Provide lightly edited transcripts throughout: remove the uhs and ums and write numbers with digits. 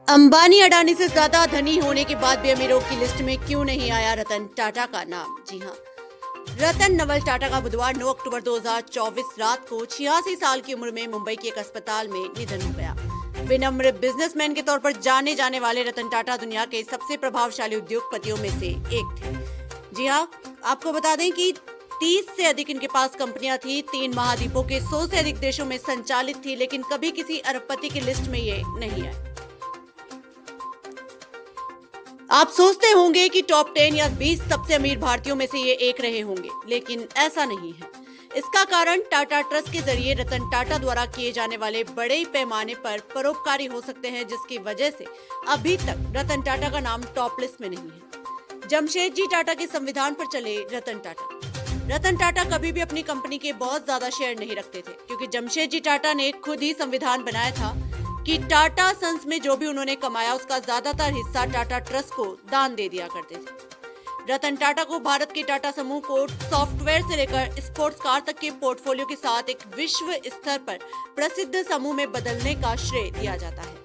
अंबानी अडानी से ज्यादा धनी होने के बाद भी अमीरों की लिस्ट में क्यों नहीं आया रतन टाटा का नाम? जी हां, रतन नवल टाटा का बुधवार 9 अक्टूबर 2024 रात को 86 साल की उम्र में मुंबई के एक अस्पताल में निधन हो गया। विनम्र बिजनेसमैन के तौर पर जाने जाने वाले रतन टाटा दुनिया के सबसे प्रभावशाली उद्योगपतियों में से एक थे। जी हां, आपको बता दें कि 30 से अधिक इनके पास कंपनियां थी, 3 महाद्वीपों के 100 से अधिक देशों में संचालित थी, लेकिन कभी किसी अरबपति की लिस्ट में ये नहीं आए। आप सोचते होंगे कि टॉप 10 या 20 सबसे अमीर भारतीयों में से ये एक रहे होंगे, लेकिन ऐसा नहीं है। इसका कारण टाटा ट्रस्ट के जरिए रतन टाटा द्वारा किए जाने वाले बड़े पैमाने पर परोपकारी हो सकते हैं, जिसकी वजह से अभी तक रतन टाटा का नाम टॉप लिस्ट में नहीं है। जमशेदजी टाटा के संविधान पर चले रतन टाटा। रतन टाटा कभी भी अपनी कंपनी के बहुत ज्यादा शेयर नहीं रखते थे, क्योंकि जमशेदजी टाटा ने खुद ही संविधान बनाया था कि टाटा सन्स में जो भी उन्होंने कमाया उसका ज्यादातर हिस्सा टाटा ट्रस्ट को दान दे दिया करते थे। रतन टाटा को भारत के टाटा समूह को सॉफ्टवेयर से लेकर स्पोर्ट्स कार तक के पोर्टफोलियो के साथ एक विश्व स्तर पर प्रसिद्ध समूह में बदलने का श्रेय दिया जाता है।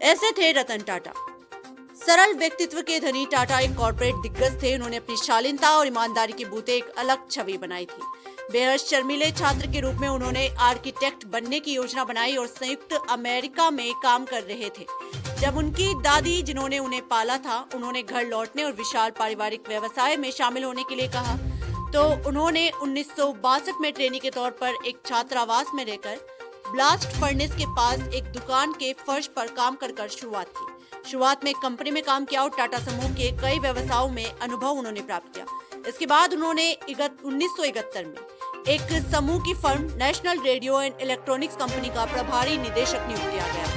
ऐसे थे रतन टाटा। सरल व्यक्तित्व के धनी टाटा एक कॉर्पोरेट दिग्गज थे। उन्होंने अपनी शालीनता और ईमानदारी के बूते एक अलग छवि बनाई थी। बेहद शर्मीले छात्र के रूप में उन्होंने आर्किटेक्ट बनने की योजना बनाई और संयुक्त अमेरिका में काम कर रहे थे। जब उनकी दादी, जिन्होंने उन्हें पाला था, उन्होंने घर लौटने और विशाल पारिवारिक व्यवसाय में शामिल होने के लिए कहा, तो उन्होंने 1962 में ट्रेनी के तौर पर एक छात्रावास में रहकर ब्लास्ट फर्नेस के पास एक दुकान के फर्श पर काम कर शुरुआत की। शुरुआत में कंपनी में काम किया और टाटा समूह के कई व्यवसायों में अनुभव उन्होंने प्राप्त किया। इसके बाद उन्होंने 1971 में एक समूह की firm national radio and electronics company का प्रभारी निदेशक नियुक्त किया गया।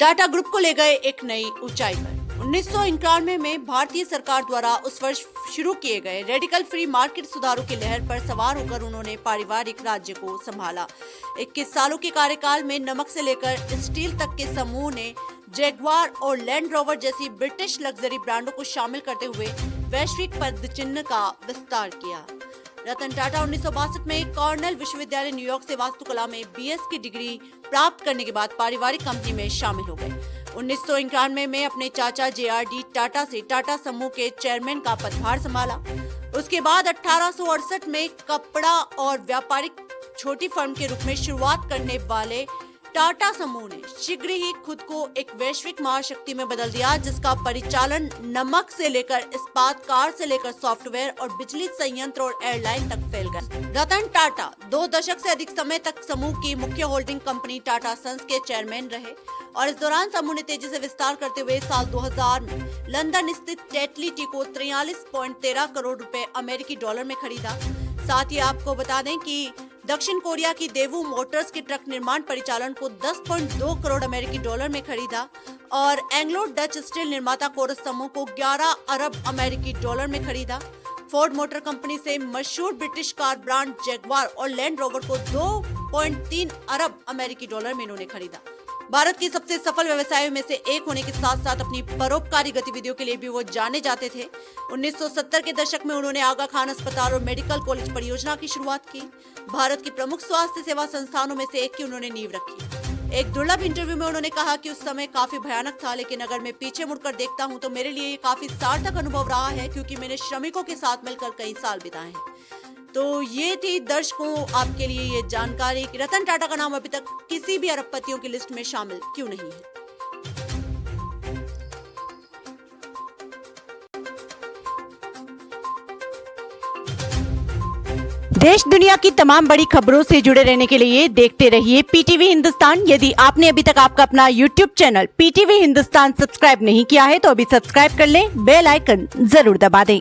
टाटा ग्रुप को ले गए एक नई ऊंचाई पर। 1991 में भारतीय सरकार द्वारा उस वर्ष शुरू किए गए रेडिकल फ्री मार्केट सुधारों की लहर पर सवार होकर उन्होंने पारिवारिक राज्य को संभाला। 21 सालों के कार्यकाल में नमक से लेकर स्टील तक के समूह ने जैगवार और लैंड रोवर जैसी ब्रिटिश लग्जरी ब्रांडों को शामिल करते हुए वैश्विक पदचिह्न का विस्तार किया। रतन टाटा 1962 में कॉर्नेल विश्वविद्यालय न्यूयॉर्क से वास्तुकला में BS की डिग्री प्राप्त करने के बाद पारिवारिक कंपनी में शामिल हो गए। 1991 में अपने चाचा JRD टाटा से टाटा समूह के चेयरमैन का पदभार संभाला। उसके बाद 1868 में कपड़ा और व्यापारिक छोटी फर्म के रूप में शुरुआत करने वाले टाटा समूह ने शीघ्र ही खुद को एक वैश्विक महाशक्ति में बदल दिया, जिसका परिचालन नमक से लेकर इस्पात, कार से लेकर सॉफ्टवेयर और बिजली संयंत्र और एयरलाइन तक फैल गया। रतन टाटा 2 दशक से अधिक समय तक समूह की मुख्य होल्डिंग कंपनी टाटा सन्स के चेयरमैन रहे और इस दौरान समूह ने तेजी से विस्तार करते हुए साल 2000 में लंदन स्थित टेटली टी को 43.13 करोड़ रुपए अमेरिकी डॉलर में खरीदा। साथ ही आपको बता दें कि दक्षिण कोरिया की देवू मोटर्स के ट्रक निर्माण परिचालन को 10.2 करोड़ अमेरिकी डॉलर में खरीदा और एंग्लो डच स्टील निर्माता कोरस समूह को 11 अरब अमेरिकी डॉलर में खरीदा। फोर्ड मोटर कंपनी से मशहूर ब्रिटिश कार ब्रांड जैगवार और लैंड रोवर को 2.3 अरब अमेरिकी डॉलर में इन्होंने खरीदा। भारत के सबसे सफल व्यवसायों में से एक होने के साथ साथ अपनी परोपकारी गतिविधियों के लिए भी वो जाने जाते थे। 1970 के दशक में उन्होंने आगा खान अस्पताल और मेडिकल कॉलेज परियोजना की शुरुआत की। भारत की प्रमुख स्वास्थ्य सेवा संस्थानों में से एक की उन्होंने नींव रखी। एक दुर्लभ इंटरव्यू में उन्होंने कहा कि उस समय काफी भयानक था, लेकिन अगर मैं पीछे मुड़कर देखता हूँ तो मेरे लिए ये काफी सार्थक अनुभव रहा है, क्योंकि मैंने श्रमिकों के साथ मिलकर कई साल बिताए हैं। तो ये थी दर्शकों आपके लिए ये जानकारी कि रतन टाटा का नाम अभी तक किसी भी अरबपतियों की लिस्ट में शामिल क्यों नहीं है। देश दुनिया की तमाम बड़ी खबरों से जुड़े रहने के लिए देखते रहिए PTV हिंदुस्तान। यदि आपने अभी तक आपका अपना YouTube channel PTV Hindustan subscribe नहीं किया है तो अभी सब्सक्राइब कर लें, बेल आइकन जरूर दबा दें।